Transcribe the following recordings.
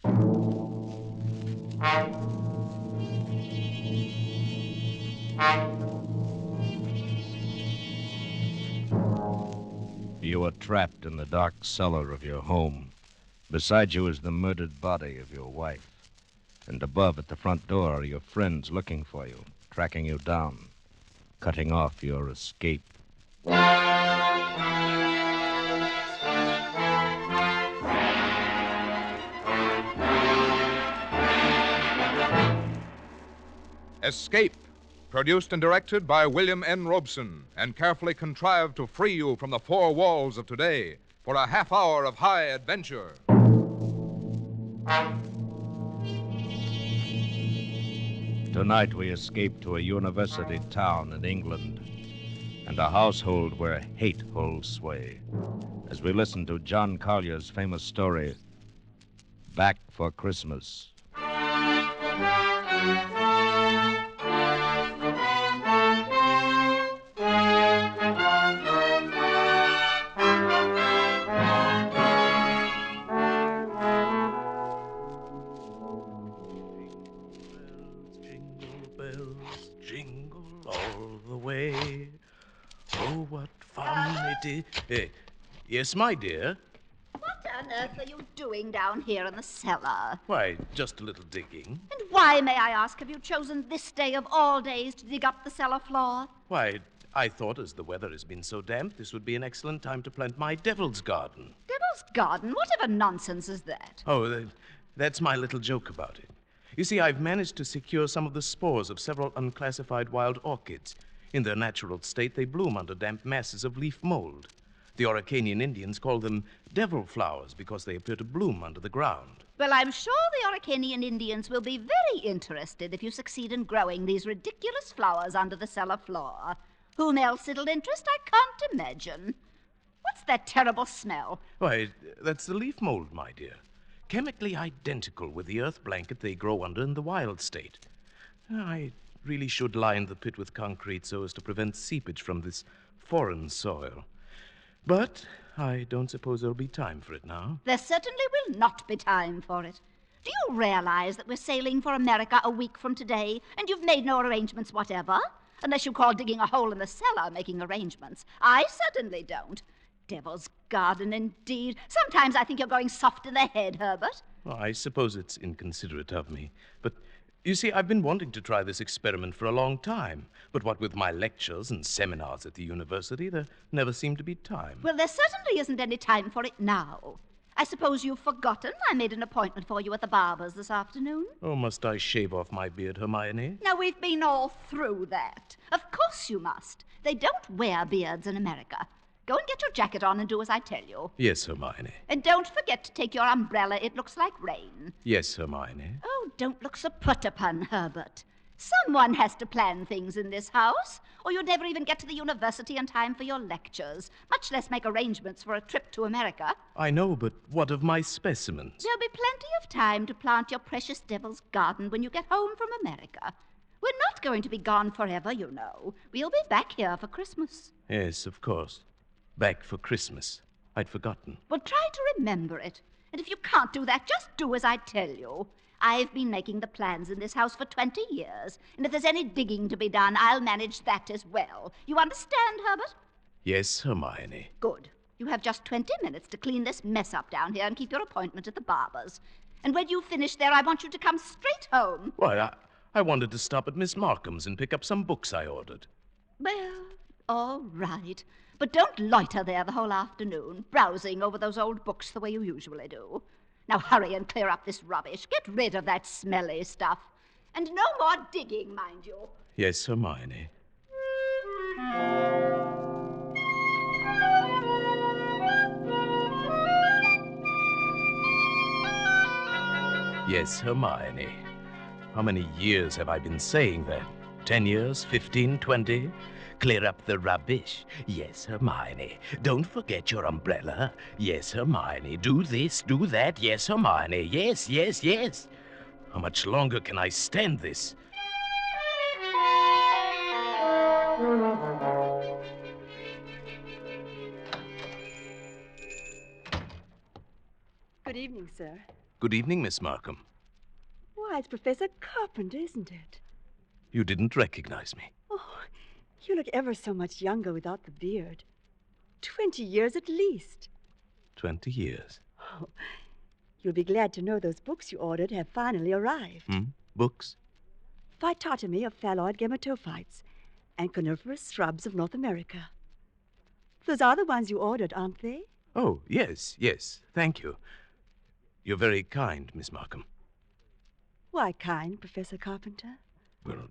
You are trapped in the dark cellar of your home. Beside you is the murdered body of your wife. And above at the front door are your friends looking for you, tracking you down, cutting off your escape. Escape, produced and directed by William N. Robeson, and carefully contrived to free you from the four walls of today for a half hour of high adventure. Tonight we escape to a university town in England and a household where hate holds sway as we listen to John Collier's famous story, Back for Christmas. Jingle all the way. Oh, what fun it is. Yes, my dear. What on earth are you doing down here in the cellar? Why, just a little digging. And why, may I ask, have you chosen this day of all days to dig up the cellar floor? Why, I thought as the weather has been so damp, this would be an excellent time to plant my devil's garden. Devil's garden? Whatever nonsense is that? Oh, that's my little joke about it. You see, I've managed to secure some of the spores of several unclassified wild orchids. In their natural state, they bloom under damp masses of leaf mold. The Araucanian Indians call them devil flowers because they appear to bloom under the ground. Well, I'm sure the Araucanian Indians will be very interested if you succeed in growing these ridiculous flowers under the cellar floor. Whom else it'll interest, I can't imagine. What's that terrible smell? Why, that's the leaf mold, my dear. Chemically identical with the earth blanket they grow under in the wild state. I really should line the pit with concrete so as to prevent seepage from this foreign soil. But I don't suppose there'll be time for it now. There certainly will not be time for it. Do you realize that we're sailing for America a week from today, and you've made no arrangements whatever? Unless you call digging a hole in the cellar making arrangements. I certainly don't. Devil's garden, indeed. Sometimes I think you're going soft in the head, Herbert. Well, I suppose it's inconsiderate of me. But, you see, I've been wanting to try this experiment for a long time. But what with my lectures and seminars at the university, there never seemed to be time. Well, there certainly isn't any time for it now. I suppose you've forgotten I made an appointment for you at the barber's this afternoon? Oh, must I shave off my beard, Hermione? Now, we've been all through that. Of course you must. They don't wear beards in America. Go and get your jacket on and do as I tell you. Yes, Hermione. And don't forget to take your umbrella. It looks like rain. Yes, Hermione. Oh, don't look so put upon, Herbert. Someone has to plan things in this house, or you'd never even get to the university in time for your lectures, much less make arrangements for a trip to America. I know, but what of my specimens? There'll be plenty of time to plant your precious devil's garden when you get home from America. We're not going to be gone forever, you know. We'll be back here for Christmas. Yes, of course. Back for Christmas. I'd forgotten. Well, try to remember it. And if you can't do that, just do as I tell you. I've been making the plans in this house for 20 years, and if there's any digging to be done, I'll manage that as well. You understand, Herbert? Yes, Hermione. Good. You have just 20 minutes to clean this mess up down here and keep your appointment at the barber's. And when you finish there, I want you to come straight home. Why, I wanted to stop at Miss Markham's and pick up some books I ordered. Well, all right. But don't loiter there the whole afternoon, browsing over those old books the way you usually do. Now hurry and clear up this rubbish. Get rid of that smelly stuff. And no more digging, mind you. Yes, Hermione. Yes, Hermione. How many years have I been saying that? 10 years? 15? 20? Clear up the rubbish. Yes, Hermione. Don't forget your umbrella. Yes, Hermione. Do this, do that. Yes, Hermione. Yes, yes, yes. How much longer can I stand this? Good evening, sir. Good evening, Miss Markham. Why, it's Professor Carpenter, isn't it? You didn't recognize me. Oh, you look ever so much younger without the beard. 20 years at least. 20 years. Oh, you'll be glad to know those books you ordered have finally arrived. Books? Phytotomy of phalloid gametophytes and coniferous shrubs of North America. Those are the ones you ordered, aren't they? Oh, yes. Thank you. You're very kind, Miss Markham. Why kind, Professor Carpenter? Well,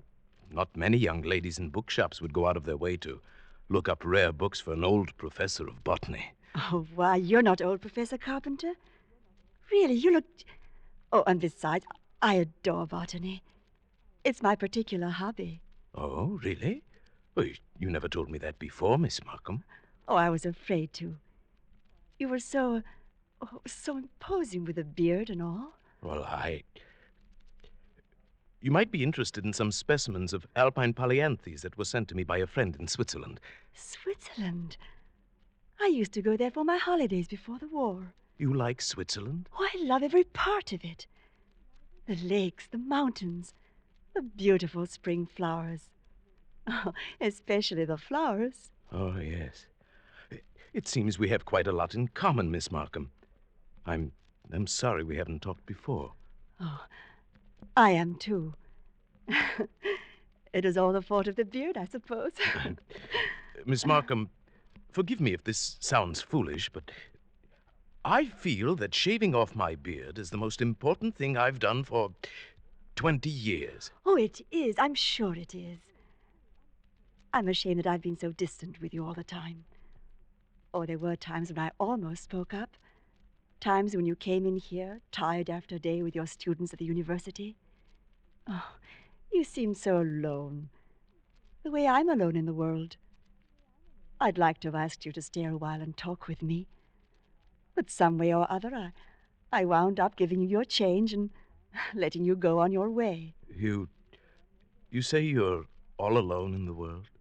not many young ladies in bookshops would go out of their way to look up rare books for an old professor of botany. Oh, why, you're not old, Professor Carpenter. Really, you look... Oh, and besides, I adore botany. It's my particular hobby. Oh, really? Well, you never told me that before, Miss Markham. Oh, I was afraid to. You were so imposing with a beard and all. Well, You might be interested in some specimens of alpine polyanthes that were sent to me by a friend in Switzerland. Switzerland? I used to go there for my holidays before the war. You like Switzerland? Oh, I love every part of it. The lakes, the mountains, the beautiful spring flowers. Oh, especially the flowers. Oh, yes. It seems we have quite a lot in common, Miss Markham. I'm sorry we haven't talked before. Oh, I am too. It is all the fault of the beard, I suppose. Miss Markham, forgive me if this sounds foolish, but I feel that shaving off my beard is the most important thing I've done for 20 years. Oh, it is. I'm sure it is. I'm ashamed that I've been so distant with you all the time. Oh, there were times when I almost spoke up. Times when you came in here, tired after a day with your students at the university. Oh, you seemed so alone. The way I'm alone in the world. I'd like to have asked you to stay a while and talk with me. But some way or other, I wound up giving you your change and letting you go on your way. You say you're all alone in the world?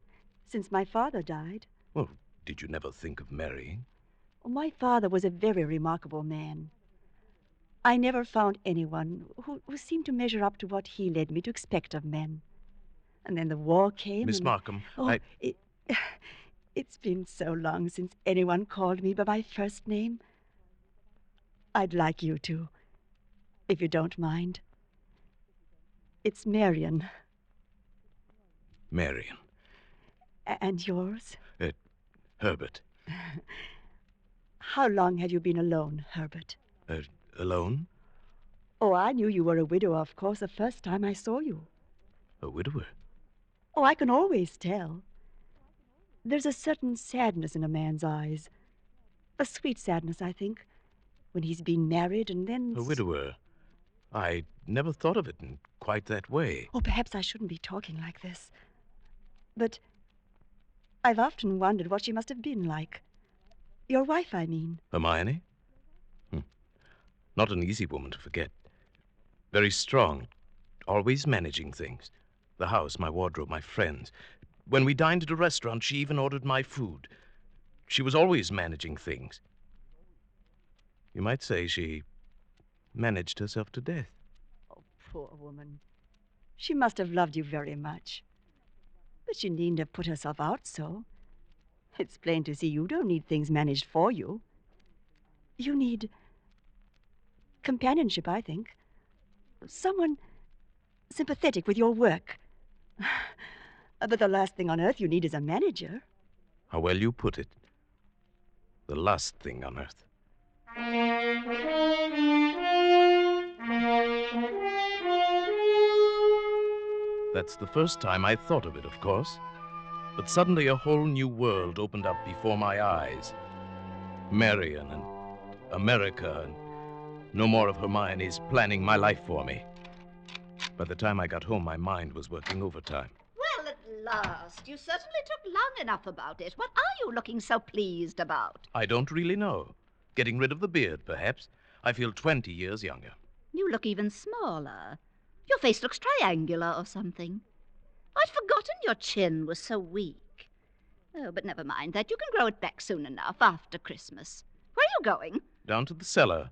Since my father died. Well, did you never think of marrying? Oh, my father was a very remarkable man. I never found anyone who seemed to measure up to what he led me to expect of men. And then the war came. Miss Markham, It's been so long since anyone called me by my first name. I'd like you to, if you don't mind. It's Marion. Marion. And yours? Herbert. How long have you been alone, Herbert? Alone? Oh, I knew you were a widower, of course, the first time I saw you. A widower? Oh, I can always tell. There's a certain sadness in a man's eyes. A sweet sadness, I think, when he's been married and then... A widower? I never thought of it in quite that way. Oh, perhaps I shouldn't be talking like this. But I've often wondered what she must have been like. Your wife, I mean. Hermione? Not an easy woman to forget. Very strong, always managing things. The house, my wardrobe, my friends. When we dined at a restaurant, she even ordered my food. She was always managing things. You might say she managed herself to death. Oh, poor woman. She must have loved you very much. But she needn't have put herself out so. It's plain to see you don't need things managed for you. You need companionship, I think. Someone sympathetic with your work. But the last thing on earth you need is a manager. How well you put it. The last thing on earth. That's the first time I thought of it, of course. But suddenly a whole new world opened up before my eyes. Marion and America, and no more of Hermione's planning my life for me. By the time I got home, my mind was working overtime. Well, at last. You certainly took long enough about it. What are you looking so pleased about? I don't really know. Getting rid of the beard, perhaps. I feel 20 years younger. You look even smaller. Your face looks triangular or something. I'd forgotten your chin was so weak. Oh, but never mind that. You can grow it back soon enough, after Christmas. Where are you going? Down to the cellar.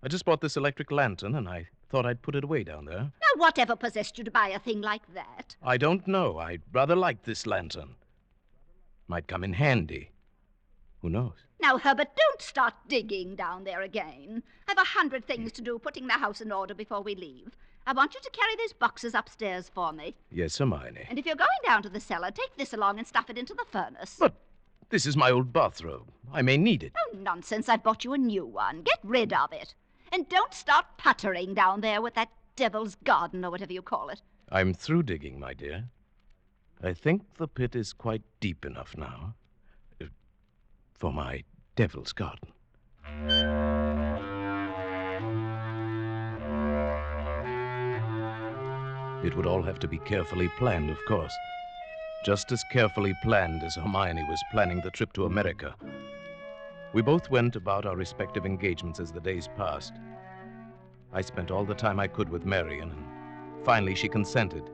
I just bought this electric lantern, and I thought I'd put it away down there. Now, whatever possessed you to buy a thing like that? I don't know. I'd rather like this lantern. Might come in handy. Who knows? Now, Herbert, don't start digging down there again. I've 100 things to do putting the house in order before we leave. I want you to carry these boxes upstairs for me. Yes, Hermione. And if you're going down to the cellar, take this along and stuff it into the furnace. But this is my old bathrobe. I may need it. Oh, nonsense. I bought you a new one. Get rid of it. And don't start puttering down there with that devil's garden or whatever you call it. I'm through digging, my dear. I think the pit is quite deep enough now for my devil's garden. It would all have to be carefully planned, of course. Just as carefully planned as Hermione was planning the trip to America. We both went about our respective engagements as the days passed. I spent all the time I could with Marion, and finally she consented.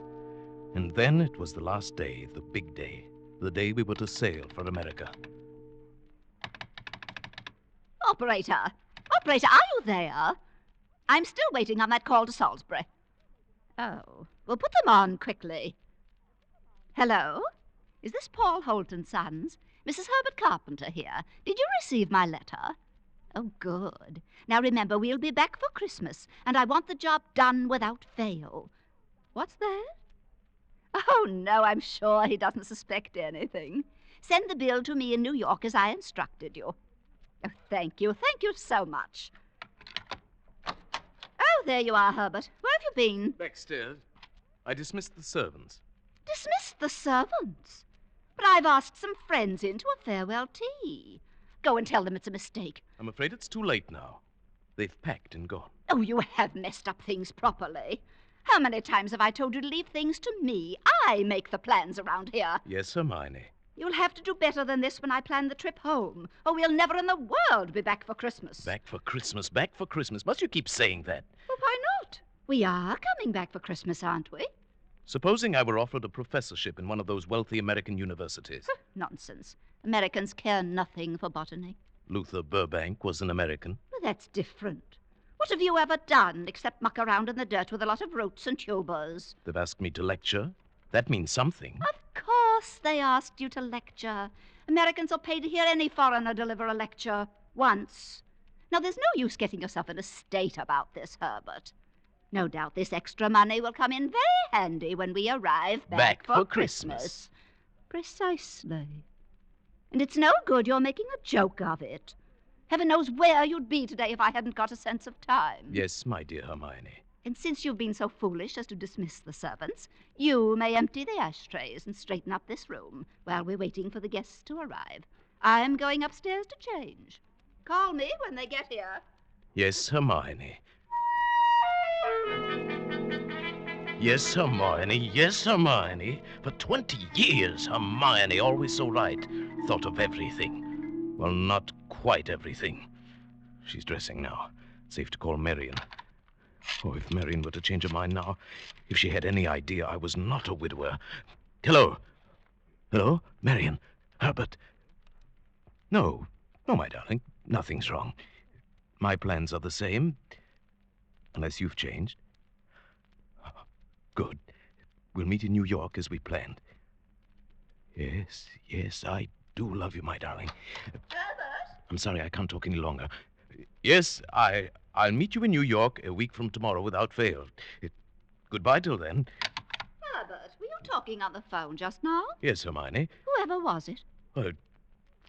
And then it was the last day, the big day, the day we were to sail for America. Operator, are you there? I'm still waiting on that call to Salisbury. Oh, well, put them on quickly. Hello? Is this Paul Holt & Sons? Mrs. Herbert Carpenter here. Did you receive my letter? Oh, good. Now remember, we'll be back for Christmas, and I want the job done without fail. What's that? Oh, no, I'm sure he doesn't suspect anything. Send the bill to me in New York as I instructed you. Oh, thank you so much. Oh, there you are, Herbert. Where have you been? Backstairs. I dismissed the servants. Dismissed the servants? But I've asked some friends in to a farewell tea. Go and tell them it's a mistake. I'm afraid it's too late now. They've packed and gone. Oh, you have messed up things properly. How many times have I told you to leave things to me? I make the plans around here. Yes, Hermione. You'll have to do better than this when I plan the trip home, or we'll never in the world be back for Christmas. Back for Christmas, back for Christmas. Must you keep saying that? Well, why not? We are coming back for Christmas, aren't we? Supposing I were offered a professorship in one of those wealthy American universities. Nonsense. Americans care nothing for botany. Luther Burbank was an American. Well, that's different. What have you ever done except muck around in the dirt with a lot of roots and tubers? They've asked me to lecture. That means something. Of course they asked you to lecture. Americans are paid to hear any foreigner deliver a lecture once. Now, there's no use getting yourself in a state about this, Herbert. No doubt this extra money will come in very handy when we arrive back for Christmas. Precisely. And it's no good you're making a joke of it. Heaven knows where you'd be today if I hadn't got a sense of time. Yes, my dear Hermione. And since you've been so foolish as to dismiss the servants, you may empty the ashtrays and straighten up this room while we're waiting for the guests to arrive. I'm going upstairs to change. Call me when they get here. Yes, Hermione. Yes, Hermione. Yes, Hermione. For 20 years, Hermione, always so right. Thought of everything. Well, not quite everything. She's dressing now. Safe to call Marion. Oh, if Marion were to change her mind now. If she had any idea I was not a widower. Hello? Hello? Marion? Herbert? No, my darling. Nothing's wrong. My plans are the same. Unless you've changed. Good. We'll meet in New York as we planned. Yes, I do love you, my darling. Herbert? I'm sorry, I can't talk any longer. Yes, I'll meet you in New York a week from tomorrow without fail. Goodbye till then. Herbert, were you talking on the phone just now? Yes, Hermione. Whoever was it?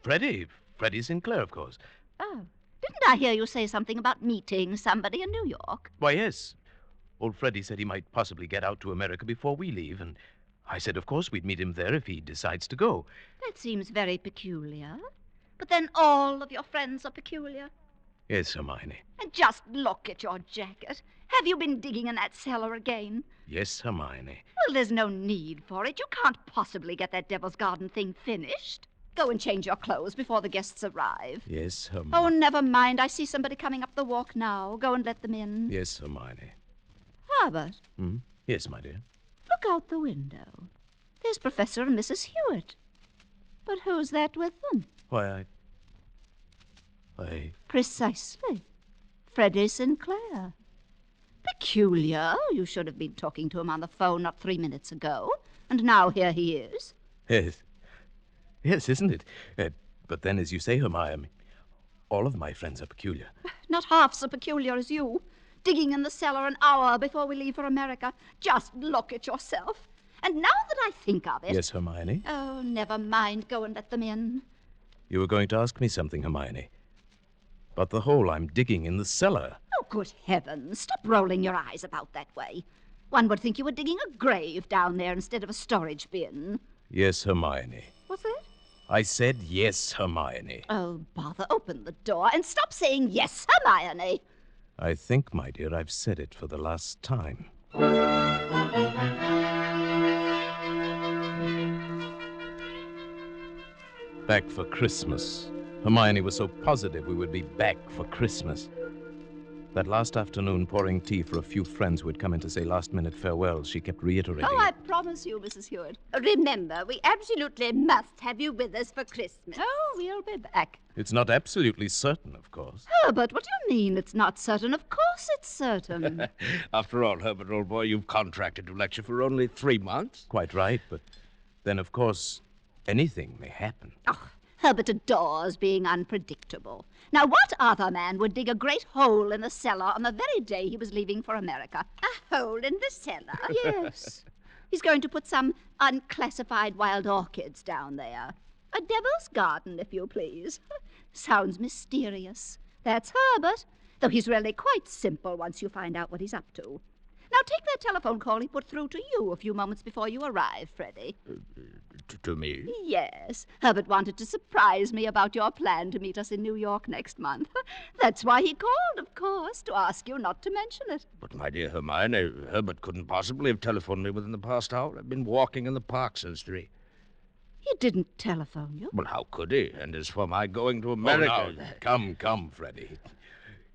Freddie Sinclair, of course. Oh, didn't I hear you say something about meeting somebody in New York? Why, yes. Old Freddie said he might possibly get out to America before we leave, and I said, of course, we'd meet him there if he decides to go. That seems very peculiar. But then all of your friends are peculiar. Yes, Hermione. And just look at your jacket. Have you been digging in that cellar again? Yes, Hermione. Well, there's no need for it. You can't possibly get that Devil's Garden thing finished. Go and change your clothes before the guests arrive. Yes, Hermione. Oh, never mind. I see somebody coming up the walk now. Go and let them in. Yes, Hermione. Herbert. Yes, my dear. Look out the window. There's Professor and Mrs. Hewitt. But who's that with them? Why, I... Precisely. Freddie Sinclair. Peculiar. You should have been talking to him on the phone not 3 minutes ago. And now here he is. Yes. Yes, isn't it? But then, as you say, Hermione, all of my friends are peculiar. Not half so peculiar as you. Digging in the cellar an hour before we leave for America. Just look at yourself. And now that I think of it... Yes, Hermione? Oh, never mind. Go and let them in. You were going to ask me something, Hermione. But the hole I'm digging in the cellar. Oh, good heavens. Stop rolling your eyes about that way. One would think you were digging a grave down there instead of a storage bin. Yes, Hermione. What's that? I said yes, Hermione. Oh, bother. Open the door and stop saying yes, Hermione. I think, my dear, I've said it for the last time. Back for Christmas. Hermione was so positive we would be back for Christmas. That last afternoon, pouring tea for a few friends who had come in to say last-minute farewells, she kept reiterating. Oh, I promise you, Mrs. Hewitt. Remember, we absolutely must have you with us for Christmas. Oh, we'll be back. It's not absolutely certain, of course. Herbert, what do you mean it's not certain? Of course it's certain. After all, Herbert, old boy, you've contracted to lecture for only 3 months. Quite right, but then, of course, anything may happen. Oh, Herbert adores being unpredictable. Now, what other man would dig a great hole in the cellar on the very day he was leaving for America? A hole in the cellar? Yes. He's going to put some unclassified wild orchids down there. A devil's garden, if you please. Sounds mysterious. That's Herbert, though he's really quite simple once you find out what he's up to. Now, take that telephone call he put through to you a few moments before you arrived, Freddie. To me? Yes. Herbert wanted to surprise me about your plan to meet us in New York next month. That's why he called, of course, to ask you not to mention it. But, my dear Hermione, Herbert couldn't possibly have telephoned me within the past hour. I've been walking in the park since 3. He didn't telephone you? Well, how could he? And as for my going to America... Oh, now, come, Freddie.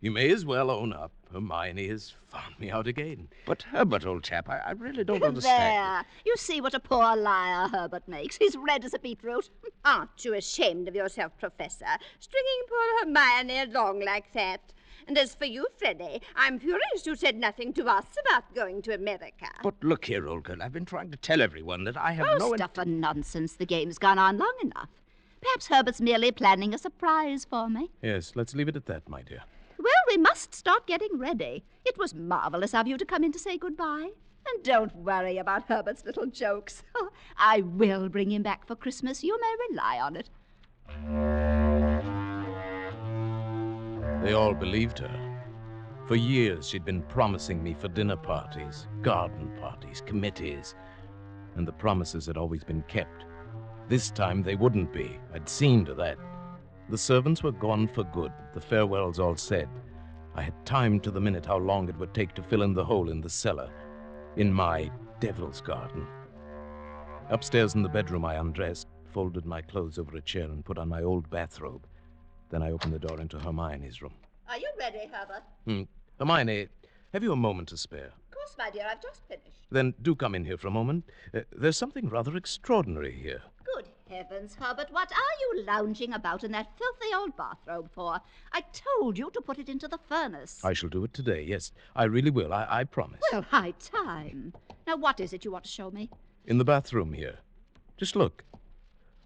You may as well own up. Hermione has found me out again. But, Herbert, old chap, I really don't understand. There. You see what a poor liar Herbert makes. He's red as a beetroot. Aren't you ashamed of yourself, Professor, stringing poor Hermione along like that? And as for you, Freddie, I'm furious you said nothing to us about going to America. But look here, old girl, I've been trying to tell everyone that I have Oh, stuff and nonsense. The game's gone on long enough. Perhaps Herbert's merely planning a surprise for me. Yes, let's leave it at that, my dear. Well, we must start getting ready. It was marvelous of you to come in to say goodbye. And don't worry about Herbert's little jokes. I will bring him back for Christmas. You may rely on it. They all believed her. For years, she'd been promising me for dinner parties, garden parties, committees. And the promises had always been kept. This time, they wouldn't be. I'd seen to that. The servants were gone for good, the farewells all said. I had timed to the minute how long it would take to fill in the hole in the cellar, in my devil's garden. Upstairs in the bedroom, I undressed, folded my clothes over a chair, and put on my old bathrobe. Then I opened the door into Hermione's room. Are you ready, Herbert? Hermione, have you a moment to spare? Of course, my dear, I've just finished. Then do come in here for a moment. There's something rather extraordinary here. Good heavens, Herbert, what are you lounging about in that filthy old bathrobe for? I told you to put it into the furnace. I shall do it today, yes. I really will, I promise. Well, high time. Now, what is it you want to show me? In the bathroom here. Just look.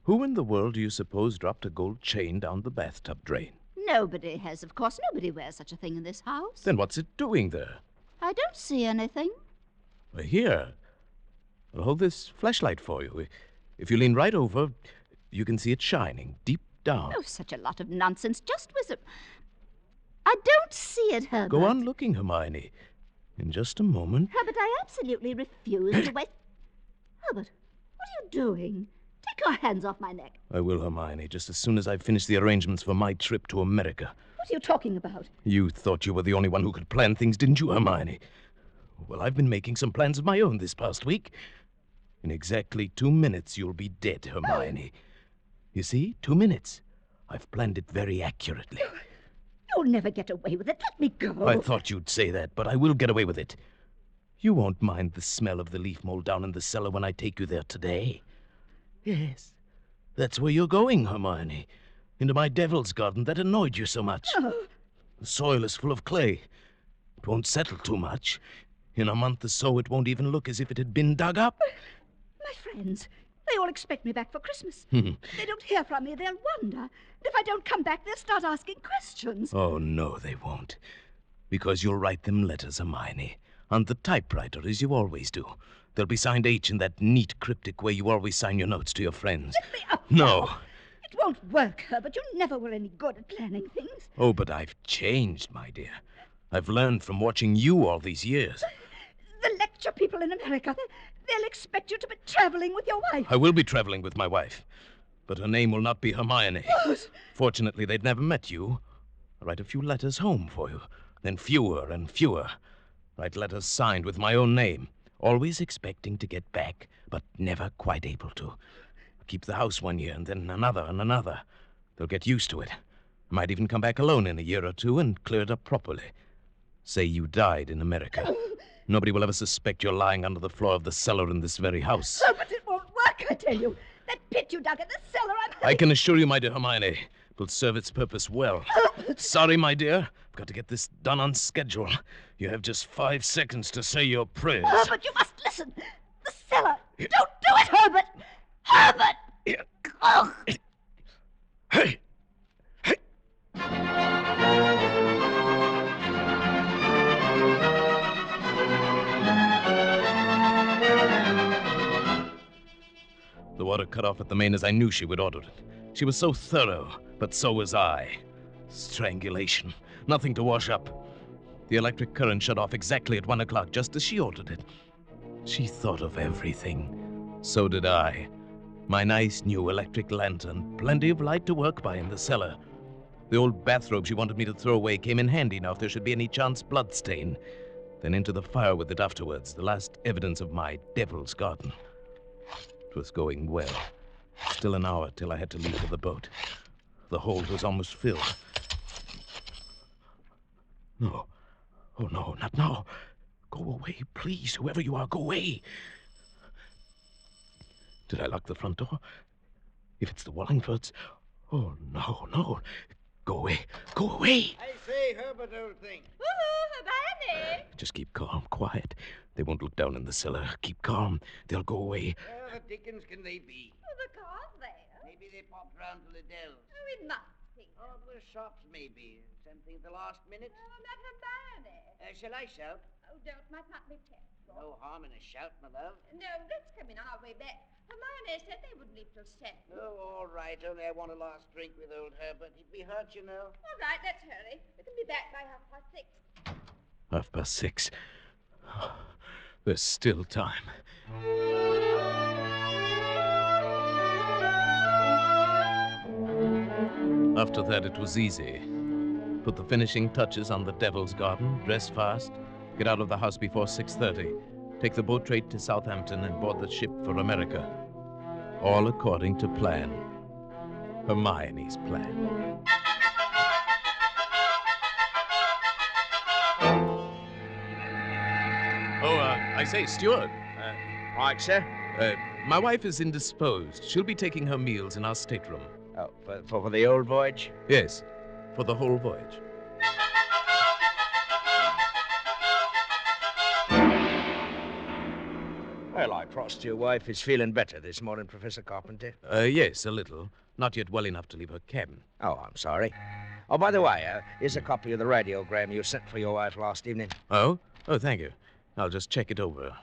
Who in the world do you suppose dropped a gold chain down the bathtub drain? Nobody has, of course. Nobody wears such a thing in this house. Then what's it doing there? I don't see anything. Here. I'll hold this flashlight for you. If you lean right over, you can see it shining deep down. Oh, such a lot of nonsense. Just whisper. I don't see it, Herbert. Go on looking, Hermione. In just a moment. Herbert, I absolutely refuse to wait. Herbert, what are you doing? Take your hands off my neck. I will, Hermione, just as soon as I've finished the arrangements for my trip to America. What are you talking about? You thought you were the only one who could plan things, didn't you, Hermione? Well, I've been making some plans of my own this past week. In exactly 2 minutes, you'll be dead, Hermione. You see, 2 minutes. I've planned it very accurately. You'll never get away with it. Let me go. I thought you'd say that, but I will get away with it. You won't mind the smell of the leaf mold down in the cellar when I take you there today. Yes, that's where you're going, Hermione. Into my devil's garden that annoyed you so much. Oh, The soil is full of clay. It won't settle too much. In a month or so, it won't even look as if it had been dug up. My friends, they all expect me back for Christmas. Hmm. If they don't hear from me, they'll wonder. And if I don't come back, they'll start asking questions. Oh, no, they won't. Because you'll write them letters, Hermione, on the typewriter, as you always do. They'll be signed H in that neat, cryptic way you always sign your notes to your friends. Let me up No. now. It won't work, Herbert. You never were any good at planning things. Oh, but I've changed, my dear. I've learned from watching you all these years. The lecture people in America, they'll expect you to be traveling with your wife. I will be traveling with my wife, but her name will not be Hermione. What? Fortunately, they'd never met you. I'll write a few letters home for you, then fewer and fewer. Write letters signed with my own name, always expecting to get back, but never quite able to. Keep the house 1 year, and then another and another. They'll get used to it. I might even come back alone in a year or two and clear it up properly. Say you died in America. Nobody will ever suspect you're lying under the floor of the cellar in this very house. Oh, but it won't work, I tell you. That pit you dug in the cellar, I can assure you, my dear Hermione, it will serve its purpose well. Sorry, my dear. I've got to get this done on schedule. You have just 5 seconds to say your prayers. Herbert, you must listen. The cellar. Don't do it, Herbert. Herbert! Oh. Hey! The water cut off at the main as I knew she would order it. She was so thorough, but so was I. Strangulation. Nothing to wash up. The electric current shut off exactly at 1 o'clock, just as she ordered it. She thought of everything. So did I. My nice new electric lantern, plenty of light to work by in the cellar. The old bathrobe she wanted me to throw away came in handy now if there should be any chance bloodstain. Then into the fire with it afterwards, the last evidence of my devil's garden. It was going well. Still an hour till I had to leave for the boat. The hold was almost filled. No. Oh, no, not now. Go away, please. Whoever you are, go away. Did I lock the front door? If it's the Wallingfords... Oh, no, no. Go away. Go away. I say, Herbert, old thing. Woohoo, Hermione! Just keep calm, quiet. They won't look down in the cellar. Keep calm. They'll go away. Where the dickens can they be? Oh, the car's there. Maybe they popped round to Liddell's. Oh, it must be. Oh, the shops, maybe. Something at the last minute. Oh, not Hermione. Shall I shout? Oh, don't. Might not be peaceful. No harm in a shout, my love. No, let's come in our way back. Hermione said they wouldn't leave till 7. Oh, all right. Only I want a last drink with old Herbert. He'd be hurt, you know. All right, let's hurry. We can be back by 6:30. 6:30. There's still time. After that, it was easy. Put the finishing touches on the Devil's Garden, dress fast, get out of the house before 6:30, take the boat trade to Southampton and board the ship for America. All according to plan. Hermione's plan. I say, Stuart. Right, sir. My wife is indisposed. She'll be taking her meals in our stateroom. Oh, for the old voyage? Yes, for the whole voyage. Well, I trust your wife is feeling better this morning, Professor Carpenter. Yes, a little. Not yet well enough to leave her cabin. Oh, I'm sorry. Oh, by the way, here's a copy of the radiogram you sent for your wife last evening. Oh? Oh, thank you. I'll just check it over.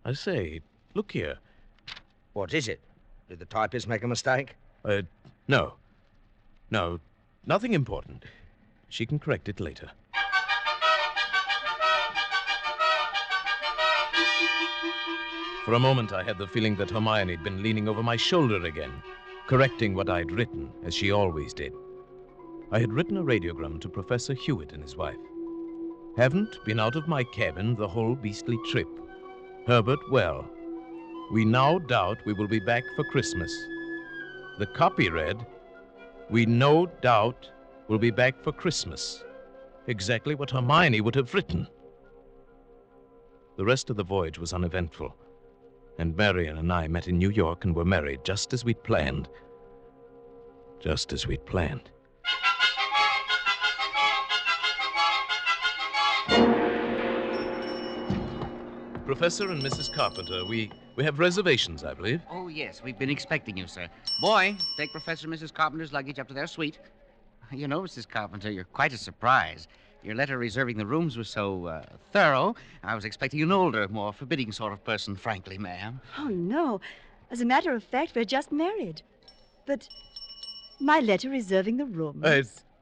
I say, look here. What is it? Did the typist make a mistake? No. No, nothing important. She can correct it later. For a moment, I had the feeling that Hermione had been leaning over my shoulder again, correcting what I'd written, as she always did. I had written a radiogram to Professor Hewitt and his wife. Haven't been out of my cabin the whole beastly trip. Herbert well. We now doubt we will be back for Christmas. The copy read, we no doubt will be back for Christmas. Exactly what Hermione would have written. The rest of the voyage was uneventful, and Marion and I met in New York and were married just as we'd planned. Just as we'd planned. Professor and Mrs. Carpenter, we have reservations, I believe. Oh, yes, we've been expecting you, sir. Boy, take Professor and Mrs. Carpenter's luggage up to their suite. You know, Mrs. Carpenter, you're quite a surprise. Your letter reserving the rooms was so thorough, I was expecting an older, more forbidding sort of person, frankly, ma'am. Oh, no. As a matter of fact, we're just married. But my letter reserving the room.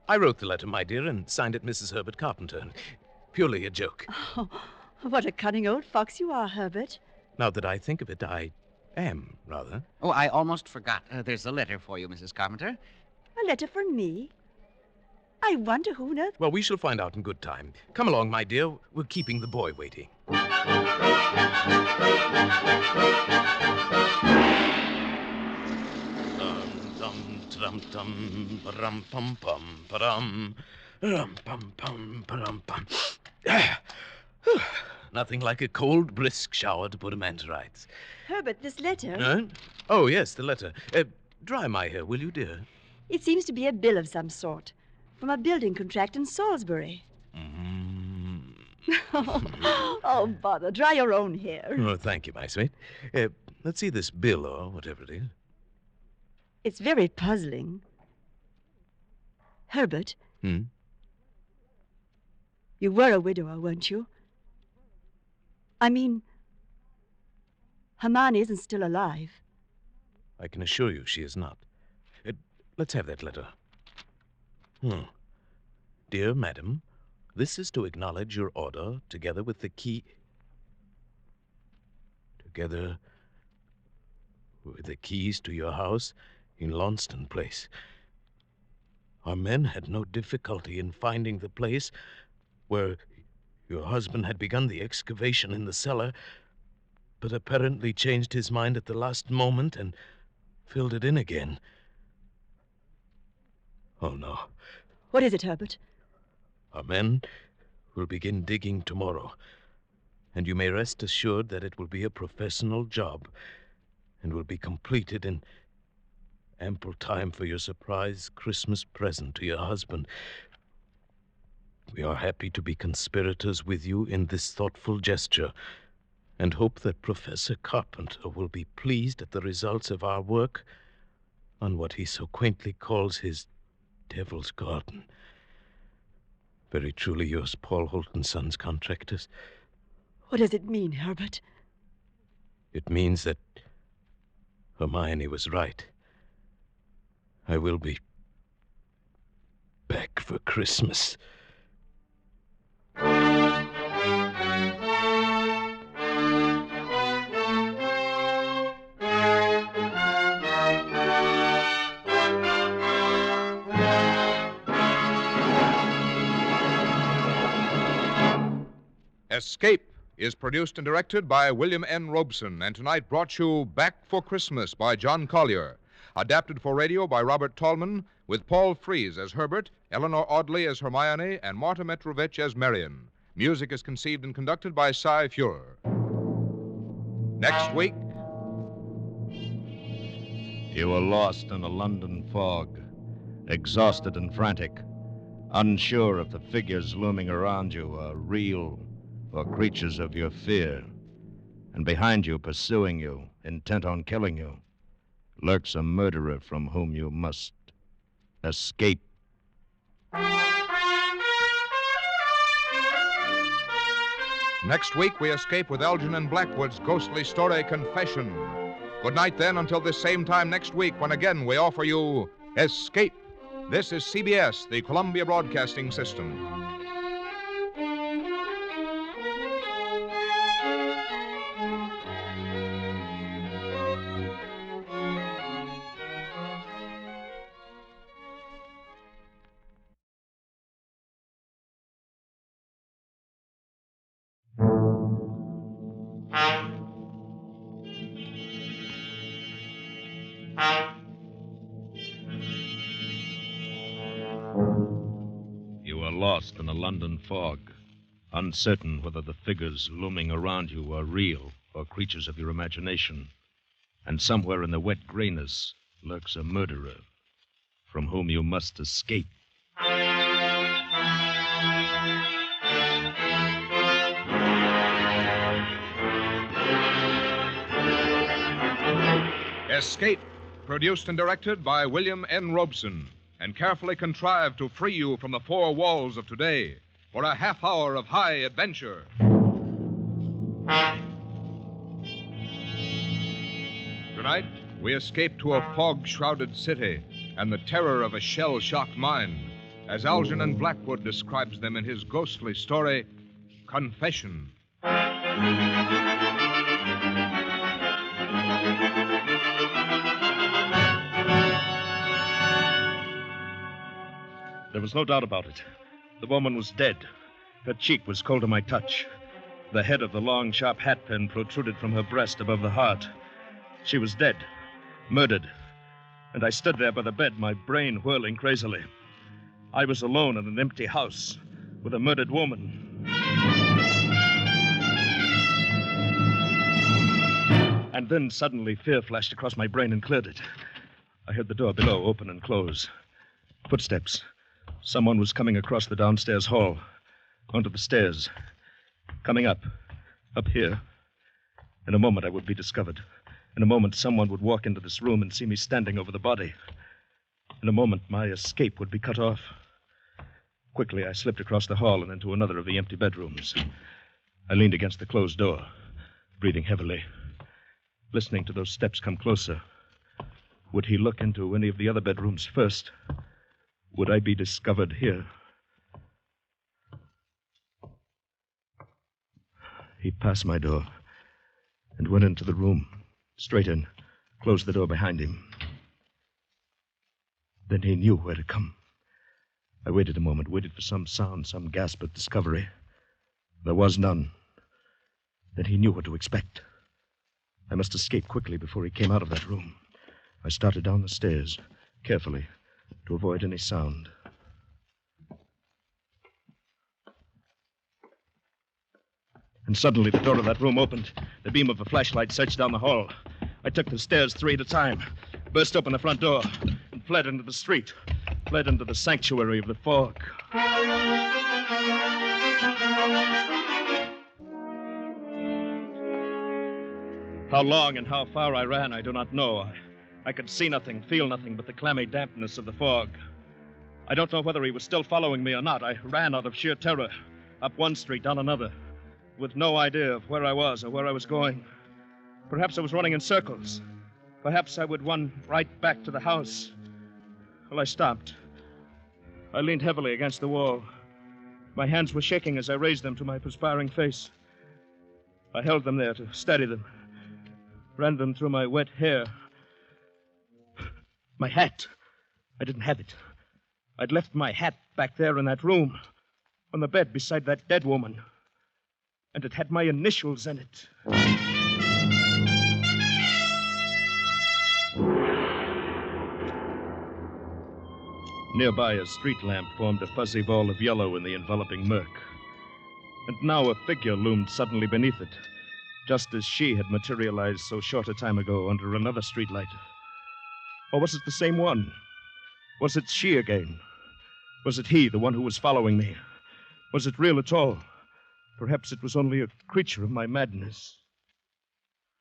I wrote the letter, my dear, and signed it Mrs. Herbert Carpenter. Purely a joke. Oh, what a cunning old fox you are, Herbert. Now that I think of it, I am, rather. Oh, I almost forgot. There's a letter for you, Mrs. Carpenter. A letter for me? I wonder who on earth... Well, we shall find out in good time. Come along, my dear. We're keeping the boy waiting. Dum dum ba-dum pum pum ba-dum rum pum pum ba-dum pum. Nothing like a cold, brisk shower to put a man to rights. Herbert, this letter... Huh? Oh, yes, the letter. Dry my hair, will you, dear? It seems to be a bill of some sort. From a building contract in Salisbury. Oh, bother. Dry your own hair. Oh, thank you, my sweet. Let's see this bill or whatever it is. It's very puzzling. Herbert. You were a widower, weren't you? I mean, Hermione isn't still alive. I can assure you she is not. Let's have that letter. Dear madam, this is to acknowledge your order, together with the key... Together with the keys to your house in Launceston Place. Our men had no difficulty in finding the place where your husband had begun the excavation in the cellar, but apparently changed his mind at the last moment and filled it in again. Oh, no. What is it, Herbert? Our men will begin digging tomorrow, and you may rest assured that it will be a professional job and will be completed in ample time for your surprise Christmas present to your husband. We are happy to be conspirators with you in this thoughtful gesture and hope that Professor Carpenter will be pleased at the results of our work on what he so quaintly calls his Devil's Garden. Very truly yours, Paul Holt & Sons Contractors. What does it mean, Herbert? It means that Hermione was right. I will be back for Christmas. Escape is produced and directed by William N. Robeson, and tonight brought you Back for Christmas by John Collier. Adapted for radio by Robert Tallman, with Paul Frees as Herbert, Eleanor Audley as Hermione, and Marta Metrovich as Marion. Music is conceived and conducted by Cy Fuhrer. Next week... You were lost in a London fog, exhausted and frantic, unsure if the figures looming around you are real or creatures of your fear. And behind you, pursuing you, intent on killing you, lurks a murderer from whom you must escape. Next week, we escape with Algernon Blackwood's ghostly story, Confession. Good night, then, until this same time next week, when again we offer you Escape. This is CBS, the Columbia Broadcasting System. You are lost in a London fog, uncertain whether the figures looming around you are real or creatures of your imagination. And somewhere in the wet grayness lurks a murderer from whom you must escape. Escape, produced and directed by William N. Robeson, and carefully contrived to free you from the four walls of today for a half hour of high adventure. Tonight, we escape to a fog-shrouded city and the terror of a shell-shocked mind, as Algernon Blackwood describes them in his ghostly story, Confession. There was no doubt about it. The woman was dead. Her cheek was cold to my touch. The head of the long, sharp hatpin protruded from her breast above the heart. She was dead, murdered. And I stood there by the bed, my brain whirling crazily. I was alone in an empty house with a murdered woman. And then suddenly fear flashed across my brain and cleared it. I heard the door below open and close. Footsteps. Someone was coming across the downstairs hall, onto the stairs. Coming up here. In a moment, I would be discovered. In a moment, someone would walk into this room and see me standing over the body. In a moment, my escape would be cut off. Quickly, I slipped across the hall and into another of the empty bedrooms. I leaned against the closed door, breathing heavily, listening to those steps come closer. Would he look into any of the other bedrooms first? Would I be discovered here? He passed my door and went into the room, straight in, closed the door behind him. Then he knew where to come. I waited a moment, waited for some sound, some gasp of discovery. There was none. Then he knew what to expect. I must escape quickly before he came out of that room. I started down the stairs, carefully, to avoid any sound. And suddenly the door of that room opened. The beam of a flashlight searched down the hall. I took the stairs 3 at a time, burst open the front door, and fled into the street, fled into the sanctuary of the fog. How long and how far I ran, I do not know. I could see nothing, feel nothing but the clammy dampness of the fog. I don't know whether he was still following me or not. I ran out of sheer terror, up one street, down another, with no idea of where I was or where I was going. Perhaps I was running in circles. Perhaps I would run right back to the house. Well, I stopped. I leaned heavily against the wall. My hands were shaking as I raised them to my perspiring face. I held them there to steady them, ran them through my wet hair. My hat. I didn't have it. I'd left my hat back there in that room, on the bed beside that dead woman. And it had my initials in it. Nearby, a street lamp formed a fuzzy ball of yellow in the enveloping murk. And now a figure loomed suddenly beneath it, just as she had materialized so short a time ago under another streetlight. Or was it the same one? Was it she again? Was it he, the one who was following me? Was it real at all? Perhaps it was only a creature of my madness.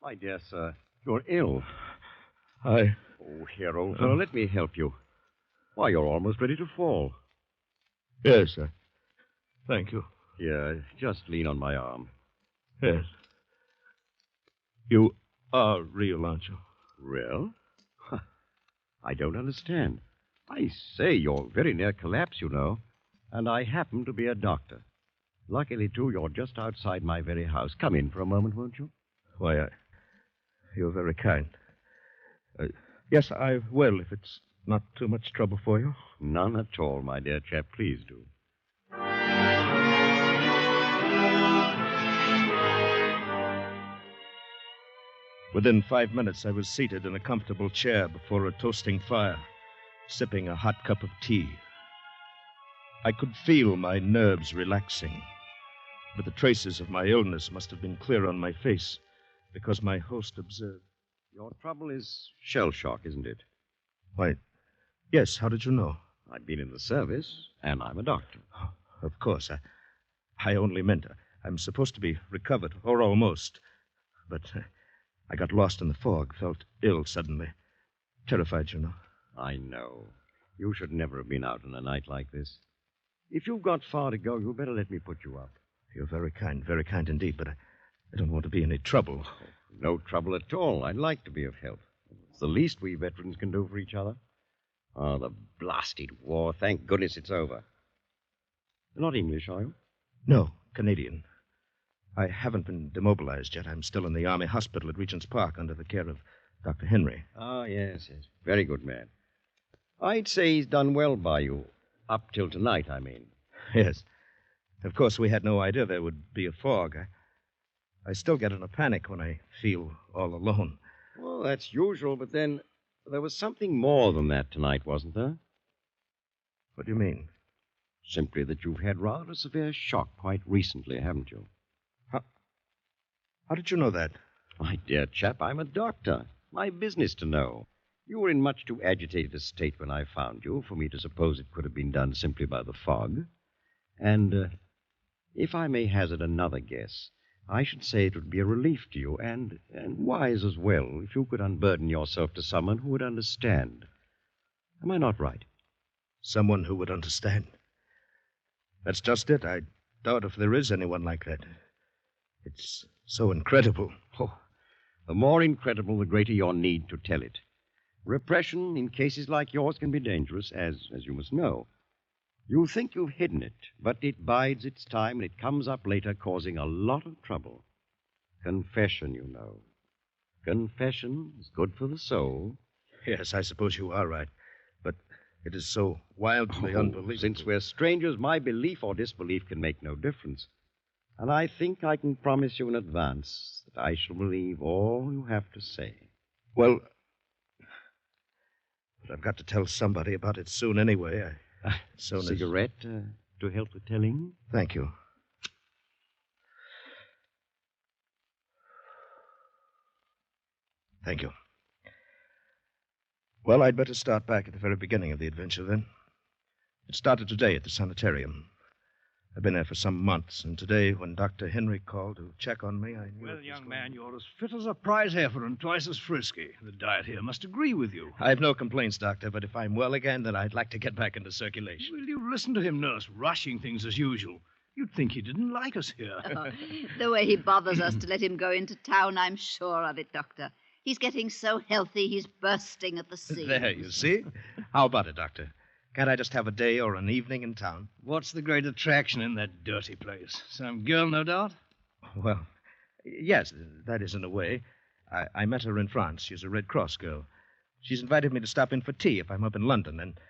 My dear sir, you're ill. I... Oh, here, old fellow, let me help you. Why, you're almost ready to fall. Yes, sir. Thank you. Here, just lean on my arm. Yes. You are real, aren't you? Real? Huh. I don't understand. I say, you're very near collapse, you know. And I happen to be a doctor. Luckily, too, you're just outside my very house. Come in for a moment, won't you? Why, you're very kind. Yes, I will, if it's not too much trouble for you. None at all, my dear chap. Please do. Within 5 minutes, I was seated in a comfortable chair before a toasting fire, sipping a hot cup of tea. I could feel my nerves relaxing, but the traces of my illness must have been clear on my face, because my host observed. Your trouble is shell shock, isn't it? Why, yes. How did you know? I've been in the service, and I'm a doctor. Oh, of course. I only meant I'm supposed to be recovered, or almost. But I got lost in the fog, felt ill suddenly. Terrified, you know. I know. You should never have been out on a night like this. If you've got far to go, you'd better let me put you up. You're very kind indeed, but I don't want to be any trouble. No trouble at all. I'd like to be of help. It's the least we veterans can do for each other. Oh, the blasted war. Thank goodness it's over. You're not English, are you? No, Canadian. I haven't been demobilized yet. I'm still in the Army hospital at Regent's Park under the care of Dr. Henry. Ah, yes. Very good man. I'd say he's done well by you. Up till tonight, I mean. Yes. Of course, we had no idea there would be a fog. I still get in a panic when I feel all alone. Well, that's usual, but then there was something more than that tonight, wasn't there? What do you mean? Simply that you've had rather a severe shock quite recently, haven't you? How did you know that? My dear chap, I'm a doctor. My business to know. You were in much too agitated a state when I found you for me to suppose it could have been done simply by the fog. And if I may hazard another guess, I should say it would be a relief to you and wise as well if you could unburden yourself to someone who would understand. Am I not right? Someone who would understand. That's just it. I doubt if there is anyone like that. It's so incredible. Oh, the more incredible, the greater your need to tell it. Repression in cases like yours can be dangerous, as you must know. You think you've hidden it, but it bides its time and it comes up later causing a lot of trouble. Confession, you know. Confession is good for the soul. Yes, I suppose you are right. But it is so wildly unbelievable. Since we're strangers, my belief or disbelief can make no difference. And I think I can promise you in advance that I shall believe all you have to say. Well, but I've got to tell somebody about it soon anyway. Cigarette to help the telling? Thank you. Thank you. Well, I'd better start back at the very beginning of the adventure, then. It started today at the sanitarium. I've been there for some months, and today, when Dr. Henry called to check on me, I knew... Well, young man, you're as fit as a prize heifer and twice as frisky. The diet here must agree with you. I have no complaints, Doctor, but if I'm well again, then I'd like to get back into circulation. Will you listen to him, nurse, rushing things as usual? You'd think he didn't like us here. Oh, the way he bothers us to let him go into town, I'm sure of it, Doctor. He's getting so healthy, he's bursting at the seams. There, you see? How about it, Doctor? Can't I just have a day or an evening in town? What's the great attraction in that dirty place? Some girl, no doubt? Well, yes, that is in a way. I met her in France. She's a Red Cross girl. She's invited me to stop in for tea if I'm up in London, and,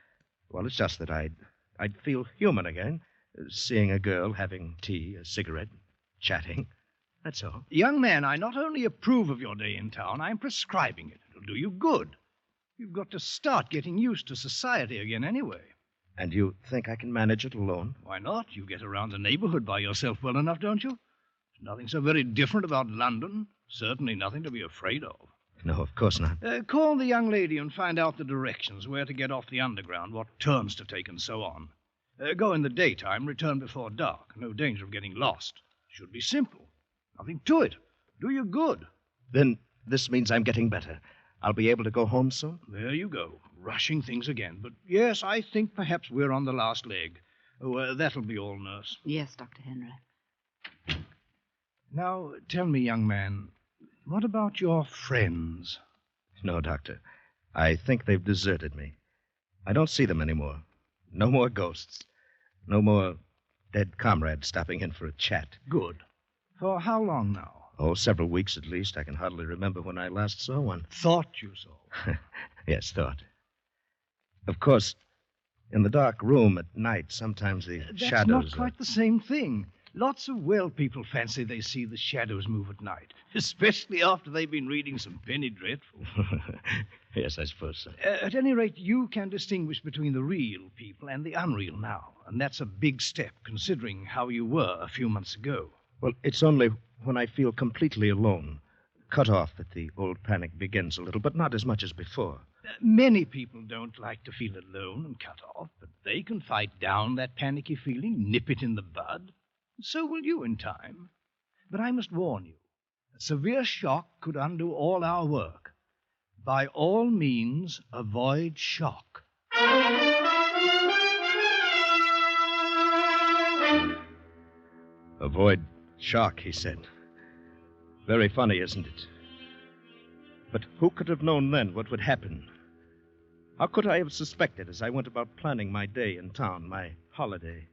well, it's just that I'd feel human again, seeing a girl having tea, a cigarette, chatting. That's all. Young man, I not only approve of your day in town, I'm prescribing it. It'll do you good. You've got to start getting used to society again anyway. And you think I can manage it alone? Why not? You get around the neighborhood by yourself well enough, don't you? There's nothing so very different about London. Certainly nothing to be afraid of. No, of course not. Call the young lady and find out the directions, where to get off the underground, what turns to take, and so on. Go in the daytime, return before dark. No danger of getting lost. Should be simple. Nothing to it. Do you good. Then this means I'm getting better. I'll be able to go home soon? There you go. Rushing things again. But yes, I think perhaps we're on the last leg. Oh, that'll be all, nurse. Yes, Dr. Henry. Now, tell me, young man, what about your friends? No, Doctor. I think they've deserted me. I don't see them anymore. No more ghosts. No more dead comrades stopping in for a chat. Good. For how long now? Oh, several weeks at least. I can hardly remember when I last saw one. Thought you saw. Yes, thought. Of course, in the dark room at night, sometimes the shadows... That's not quite the same thing. Lots of well people fancy they see the shadows move at night, especially after they've been reading some penny dreadful. Yes, I suppose so. At any rate, you can distinguish between the real people and the unreal now, and that's a big step, considering how you were a few months ago. Well, it's only when I feel completely alone, cut off, that the old panic begins a little, but not as much as before. Many people don't like to feel alone and cut off, but they can fight down that panicky feeling, nip it in the bud. So will you in time. But I must warn you, A severe shock could undo all our work. By all means, avoid shock. Avoid shock, he said. Very funny, isn't it? But who could have known then what would happen? How could I have suspected as I went about planning my day in town, my holiday?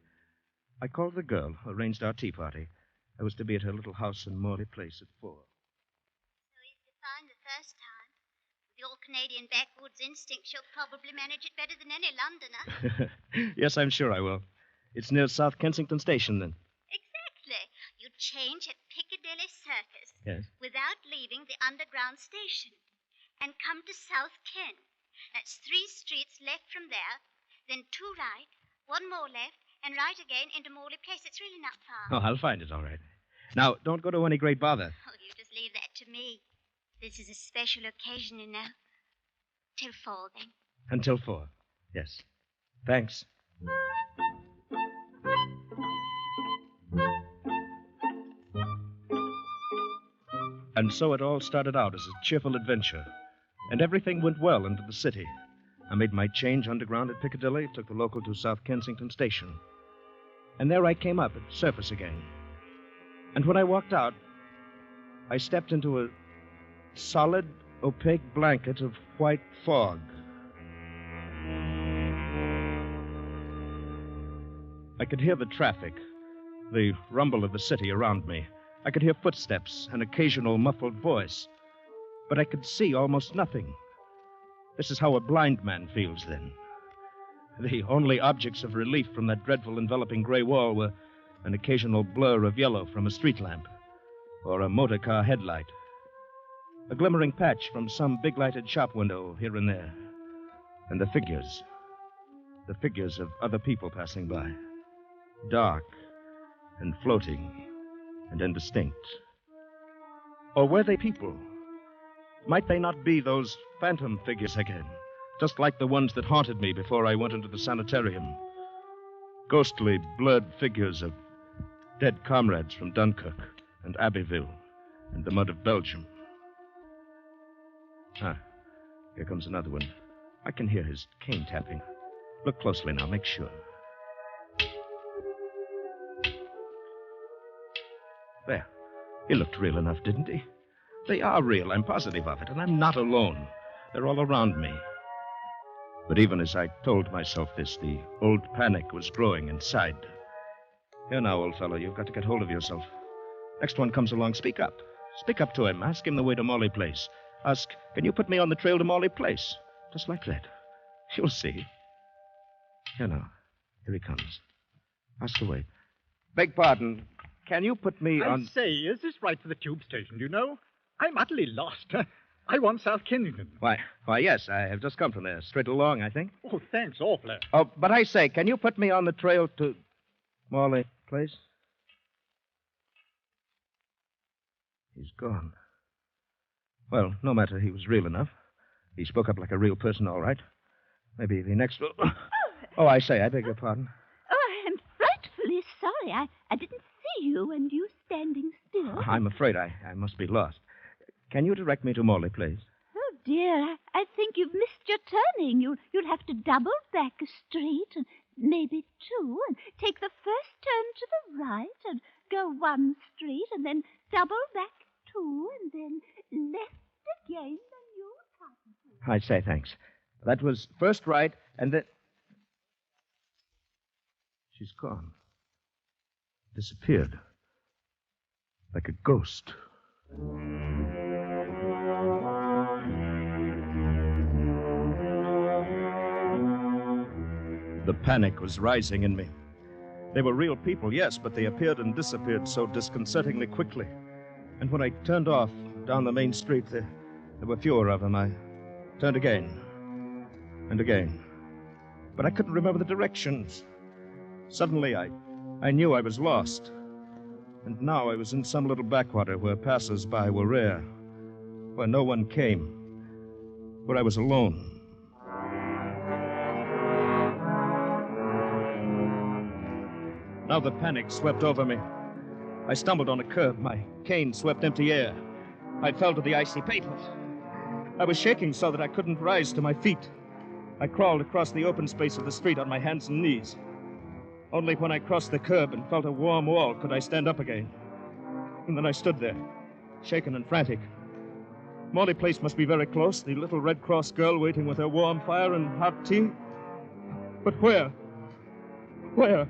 I called the girl, arranged our tea party. I was to be at her little house in Morley Place at 4. So easy to find the first time. With your Canadian backwoods instinct, she'll probably manage it better than any Londoner. Yes, I'm sure I will. It's near South Kensington Station, then. Exactly. You change at Piccadilly Circus. Yes. Without leaving the underground station. And come to South Ken. That's 3 streets left from there. Then 2 right, 1 more left, and right again into Morley Place. It's really not far. Oh, I'll find it, all right. Now, don't go to any great bother. Oh, you just leave that to me. This is a special occasion, you know. Till 4, then. Until 4. Yes. Thanks. And so it all started out as a cheerful adventure. And everything went well into the city. I made my change underground at Piccadilly, took the local to South Kensington Station. And there I came up at surface again. And when I walked out, I stepped into a solid, opaque blanket of white fog. I could hear the traffic, the rumble of the city around me. I could hear footsteps, an occasional muffled voice. But I could see almost nothing. This is how a blind man feels then. The only objects of relief from that dreadful enveloping gray wall were an occasional blur of yellow from a street lamp, or a motor car headlight, a glimmering patch from some big lighted shop window here and there, and the figures of other people passing by, dark and floating and indistinct. Or were they people? Might they not be those phantom figures again, just like the ones that haunted me before I went into the sanitarium? Ghostly, blurred figures of dead comrades from Dunkirk and Abbeville and the mud of Belgium. Ah, here comes another one. I can hear his cane tapping. Look closely now, make sure. There. He looked real enough, didn't he? They are real, I'm positive of it, and I'm not alone. They're all around me. But even as I told myself this, the old panic was growing inside. Here now, old fellow, you've got to get hold of yourself. Next one comes along, speak up. Speak up to him. Ask him the way to Morley Place. Ask, can you put me on the trail to Morley Place? Just like that. You'll see. Here now. Here he comes. Ask the way. Beg pardon. Can you put me on... I say, is this right for the tube station, do you know? I'm utterly lost. I want South Kensington. Why, yes, I have just come from there. Straight along, I think. Oh, thanks awfully. Oh, but I say, can you put me on the trail to Morley Place? He's gone. Well, no matter, he was real enough. He spoke up like a real person, all right. Maybe the next... Oh, I say, I beg your pardon. Oh, I'm frightfully sorry. I didn't see you and you standing still. I'm afraid I must be lost. Can you direct me to Morley Place? Oh, dear, I think you've missed your turning. You'll have to double back a street and maybe 2 and take the first turn to the right and go 1 street and then double back 2 and then left again and you'll come. I say, thanks. That was first right and then... She's gone. Disappeared. Like a ghost. The panic was rising in me. They were real people, yes, but they appeared and disappeared so disconcertingly quickly. And when I turned off down the main street, there were fewer of them. I turned again and again. But I couldn't remember the directions. Suddenly, I knew I was lost. And now I was in some little backwater where passers-by were rare, where no one came, where I was alone. Now the panic swept over me. I stumbled on a curb. My cane swept empty air. I fell to the icy pavement. I was shaking so that I couldn't rise to my feet. I crawled across the open space of the street on my hands and knees. Only when I crossed the curb and felt a warm wall could I stand up again. And then I stood there, shaken and frantic. Morley Place must be very close, the little Red Cross girl waiting with her warm fire and hot tea. But where? Where?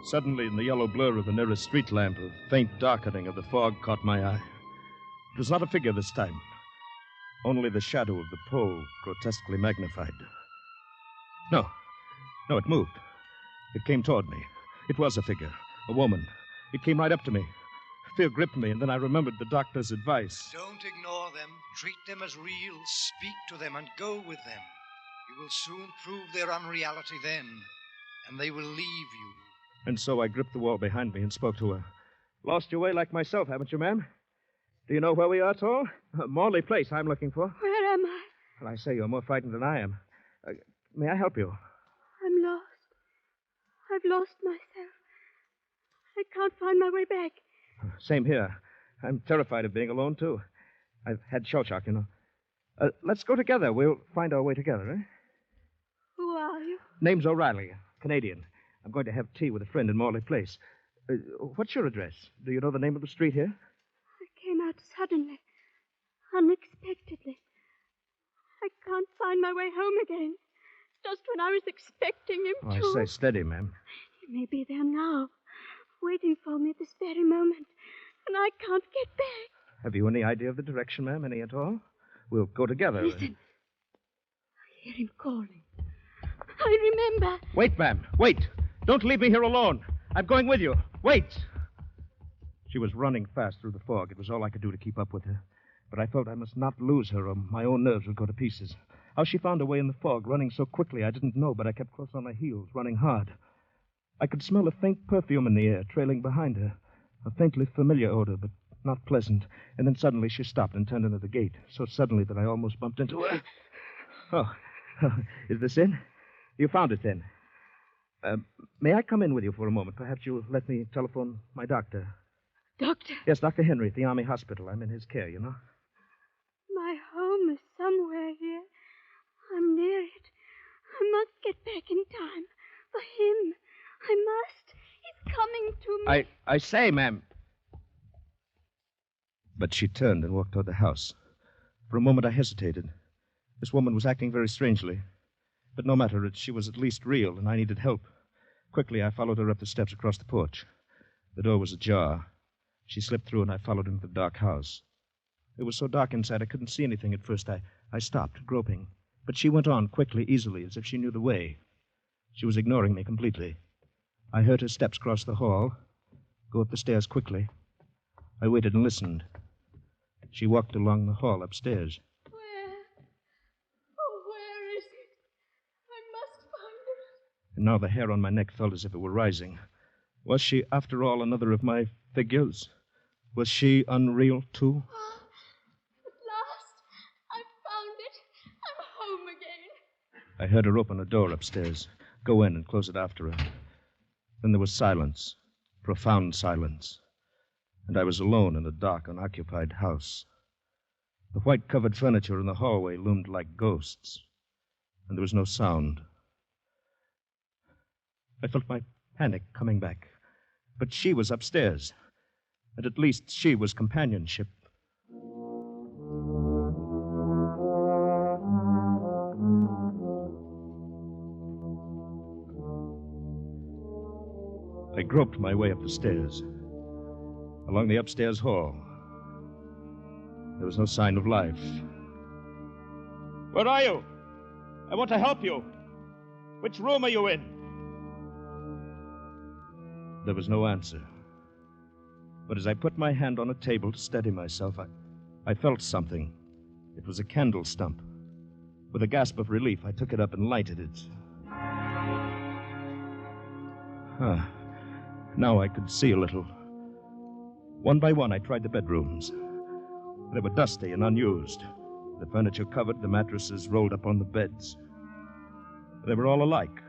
Suddenly, in the yellow blur of the nearest street lamp, a faint darkening of the fog caught my eye. It was not a figure this time, only the shadow of the pole, grotesquely magnified. No, it moved. It came toward me. It was a figure, a woman. It came right up to me. Fear gripped me, and then I remembered the doctor's advice. Don't ignore them. Treat them as real. Speak to them and go with them. You will soon prove their unreality then, and they will leave you. And so I gripped the wall behind me and spoke to her. Lost your way like myself, haven't you, ma'am? Do you know where we are at all? Morley Place I'm looking for. Where am I? Well, I say you're more frightened than I am. May I help you? I'm lost. I've lost myself. I can't find my way back. Same here. I'm terrified of being alone, too. I've had shell shock, you know. Let's go together. We'll find our way together, eh? Who are you? Name's O'Reilly, Canadian. I'm going to have tea with a friend in Morley Place. What's your address? Do you know the name of the street here? I came out suddenly, unexpectedly. I can't find my way home again. Just when I was expecting him to. I say steady, ma'am. He may be there now, waiting for me at this very moment, and I can't get back. Have you any idea of the direction, ma'am? Any at all? We'll go together. Listen. I hear him calling. I remember. Wait, ma'am. Wait. Don't leave me here alone. I'm going with you. Wait. She was running fast through the fog. It was all I could do to keep up with her. But I felt I must not lose her or my own nerves would go to pieces. How she found her way in the fog, running so quickly, I didn't know, but I kept close on my heels, running hard. I could smell a faint perfume in the air, trailing behind her. A faintly familiar odor, but not pleasant. And then suddenly she stopped and turned into the gate, so suddenly that I almost bumped into her. Oh, is this it? You found it, then. May I come in with you for a moment? Perhaps you'll let me telephone my doctor. Doctor? Yes, Dr. Henry at the Army Hospital. I'm in his care, you know. My home is somewhere here. I'm near it. I must get back in time. For him. I must. He's coming to me. I say, ma'am. But she turned and walked toward the house. For a moment I hesitated. This woman was acting very strangely. But no matter, she was at least real, and I needed help. Quickly, I followed her up the steps across the porch. The door was ajar. She slipped through, and I followed into the dark house. It was so dark inside I couldn't see anything at first. I stopped, groping. But she went on quickly, easily, as if she knew the way. She was ignoring me completely. I heard her steps cross the hall, go up the stairs quickly. I waited and listened. She walked along the hall upstairs. And now the hair on my neck felt as if it were rising. Was she, after all, another of my figures? Was she unreal, too? At last, I've found it. I'm home again. I heard her open a door upstairs, go in and close it after her. Then there was silence, profound silence. And I was alone in a dark, unoccupied house. The white-covered furniture in the hallway loomed like ghosts. And there was no sound. I felt my panic coming back. But she was upstairs. And at least she was companionship. I groped my way up the stairs. Along the upstairs hall. There was no sign of life. Where are you? I want to help you. Which room are you in? There was no answer. But as I put my hand on a table to steady myself, I felt something. It was a candle stump. With a gasp of relief, I took it up and lighted it. Now I could see a little. One by one, I tried the bedrooms. They were dusty and unused. The furniture covered, the mattresses rolled up on the beds. They were all alike.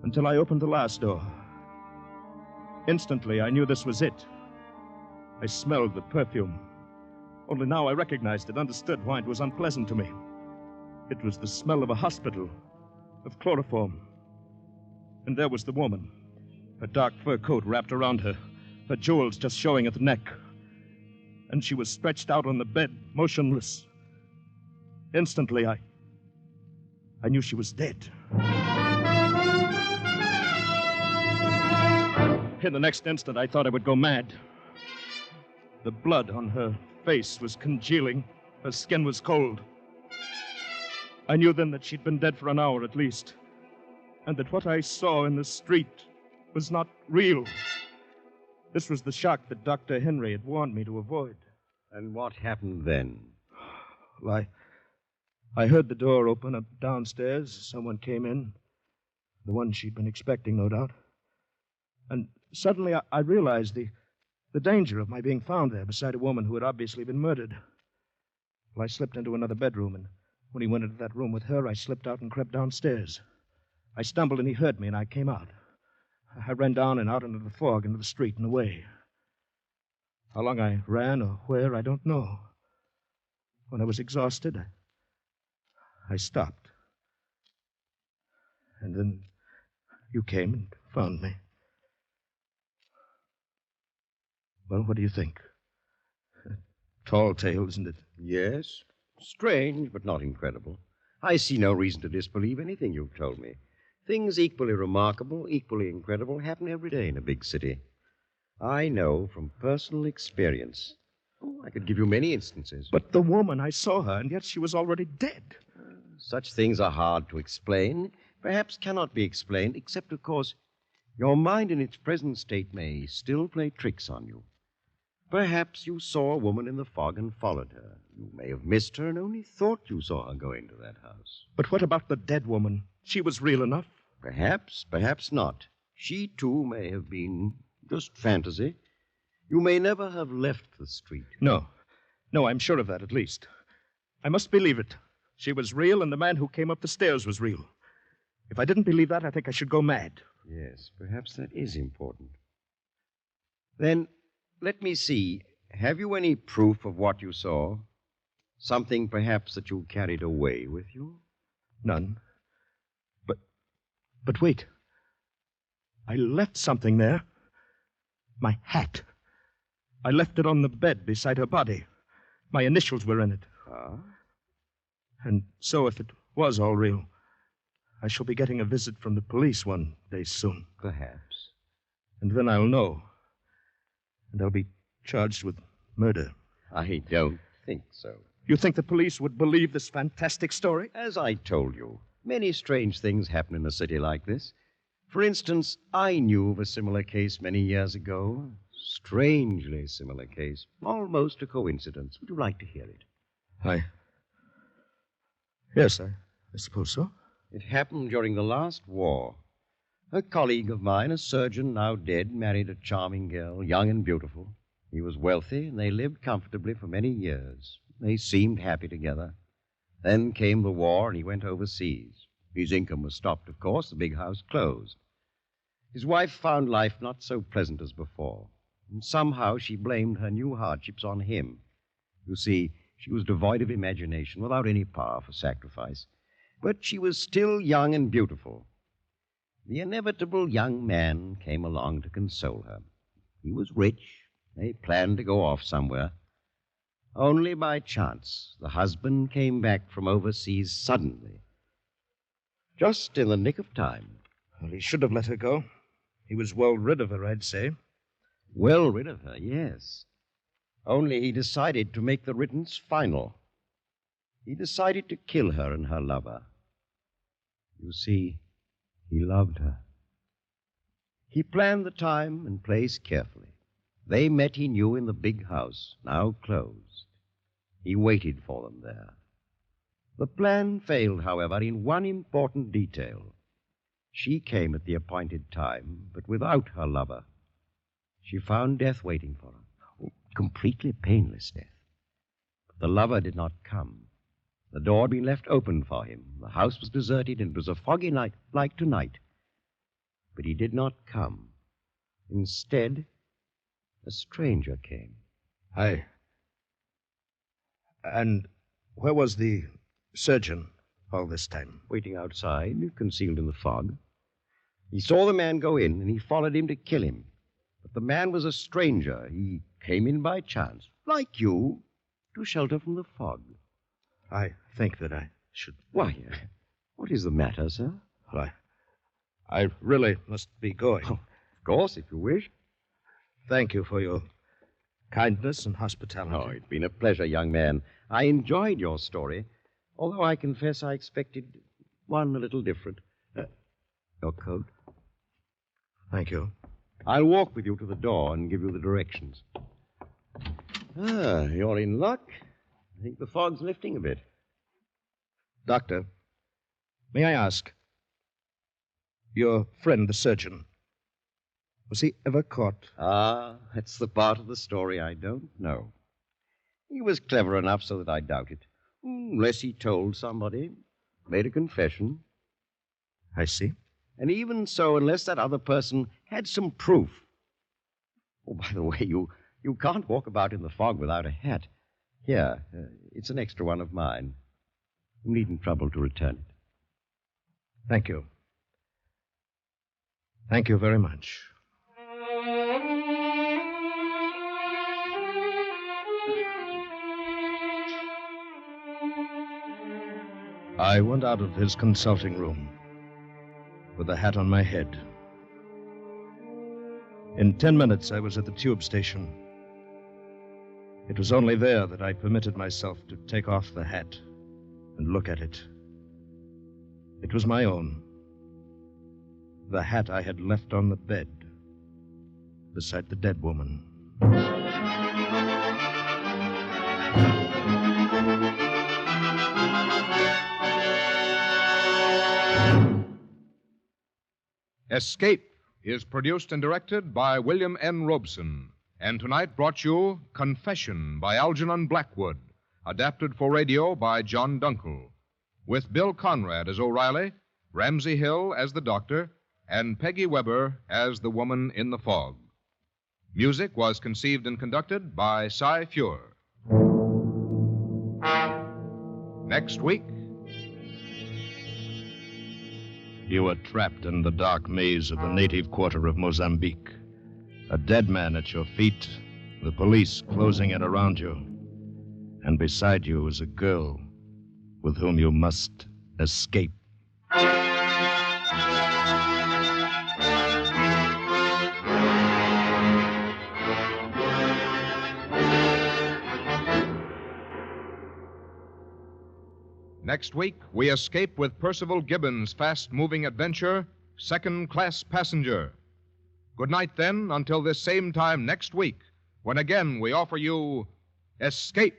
until I opened the last door. Instantly, I knew this was it. I smelled the perfume. Only now I recognized it, understood why it was unpleasant to me. It was the smell of a hospital, of chloroform. And there was the woman, her dark fur coat wrapped around her, her jewels just showing at the neck. And she was stretched out on the bed, motionless. Instantly, I knew she was dead. In the next instant, I thought I would go mad. The blood on her face was congealing. Her skin was cold. I knew then that she'd been dead for an hour at least, and that what I saw in the street was not real. This was the shock that Dr. Henry had warned me to avoid. And what happened then? Well, I heard the door open up downstairs. Someone came in. The one she'd been expecting, no doubt. And suddenly I realized the danger of my being found there beside a woman who had obviously been murdered. Well, I slipped into another bedroom, and when he went into that room with her, I slipped out and crept downstairs. I stumbled and he heard me, and I came out. I ran down and out into the fog, into the street and away. How long I ran or where, I don't know. When I was exhausted, I stopped. And then you came and found me. Well, what do you think? A tall tale, isn't it? Yes. Strange, but not incredible. I see no reason to disbelieve anything you've told me. Things equally remarkable, equally incredible, happen every day in a big city. I know from personal experience. Oh, I could give you many instances. But the woman, I saw her, and yet she was already dead. Such things are hard to explain, perhaps cannot be explained, except, of course, your mind in its present state may still play tricks on you. Perhaps you saw a woman in the fog and followed her. You may have missed her and only thought you saw her go into that house. But what about the dead woman? She was real enough. Perhaps, perhaps not. She, too, may have been just fantasy. You may never have left the street. No, I'm sure of that, at least. I must believe it. She was real, and the man who came up the stairs was real. If I didn't believe that, I think I should go mad. Yes, perhaps that is important. Then, let me see. Have you any proof of what you saw? Something, perhaps, that you carried away with you? None. But wait. I left something there. My hat. I left it on the bed beside her body. My initials were in it. Ah? And so, if it was all real, I shall be getting a visit from the police one day soon. Perhaps. And then I'll know. And I'll be charged with murder. I don't think so. You think the police would believe this fantastic story? As I told you, many strange things happen in a city like this. For instance, I knew of a similar case many years ago. Strangely similar case. Almost a coincidence. Would you like to hear it? Yes, I suppose so. It happened during the last war. A colleague of mine, a surgeon now dead, married a charming girl, young and beautiful. He was wealthy, and they lived comfortably for many years. They seemed happy together. Then came the war, and he went overseas. His income was stopped, of course. The big house closed. His wife found life not so pleasant as before, and somehow she blamed her new hardships on him. You see, she was devoid of imagination, without any power for sacrifice. But she was still young and beautiful. The inevitable young man came along to console her. He was rich. They planned to go off somewhere. Only by chance, the husband came back from overseas suddenly. Just in the nick of time. Well, he should have let her go. He was well rid of her, I'd say. Well rid of her, yes. Only he decided to make the riddance final. He decided to kill her and her lover. You see, he loved her. He planned the time and place carefully. They met, he knew, in the big house, now closed. He waited for them there. The plan failed, however, in one important detail. She came at the appointed time, but without her lover. She found death waiting for her. Oh, completely painless death. But the lover did not come. The door had been left open for him. The house was deserted, and it was a foggy night, like tonight. But he did not come. Instead, a stranger came. Aye. And where was the surgeon all this time? Waiting outside, concealed in the fog. He saw the man go in, and he followed him to kill him. But the man was a stranger. He came in by chance, like you, to shelter from the fog. I think that I should... Why, what is the matter, sir? Well, I really must be going. Oh, of course, if you wish. Thank you for your kindness and hospitality. Oh, it's been a pleasure, young man. I enjoyed your story, although I confess I expected one a little different. Your coat? Thank you. I'll walk with you to the door and give you the directions. You're in luck. I think the fog's lifting a bit. Doctor, may I ask, your friend, the surgeon, was he ever caught? That's the part of the story I don't know. He was clever enough so that I doubt it. Unless he told somebody, made a confession. I see. And even so, unless that other person had some proof. Oh, by the way, you can't walk about in the fog without a hat. Here, it's an extra one of mine. You needn't trouble to return it. Thank you. Thank you very much. I went out of his consulting room with the hat on my head. In 10 minutes, I was at the tube station. It was only there that I permitted myself to take off the hat and look at it. It was my own. The hat I had left on the bed beside the dead woman. Escape is produced and directed by William N. Robeson, and tonight brought you Confession by Algernon Blackwood, adapted for radio by John Dunkel, with Bill Conrad as O'Reilly, Ramsey Hill as the doctor, and Peggy Weber as the woman in the fog. Music was conceived and conducted by Cy Feuer. Next week... You were trapped in the dark maze of the native quarter of Mozambique. A dead man at your feet, the police closing in around you. And beside you is a girl with whom you must escape. Next week, we escape with Percival Gibbons' fast-moving adventure, Second Class Passenger. Good night, then, until this same time next week, when again we offer you Escape.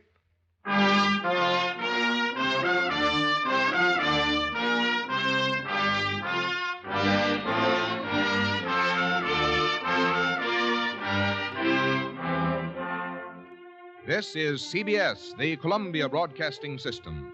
This is CBS, the Columbia Broadcasting System.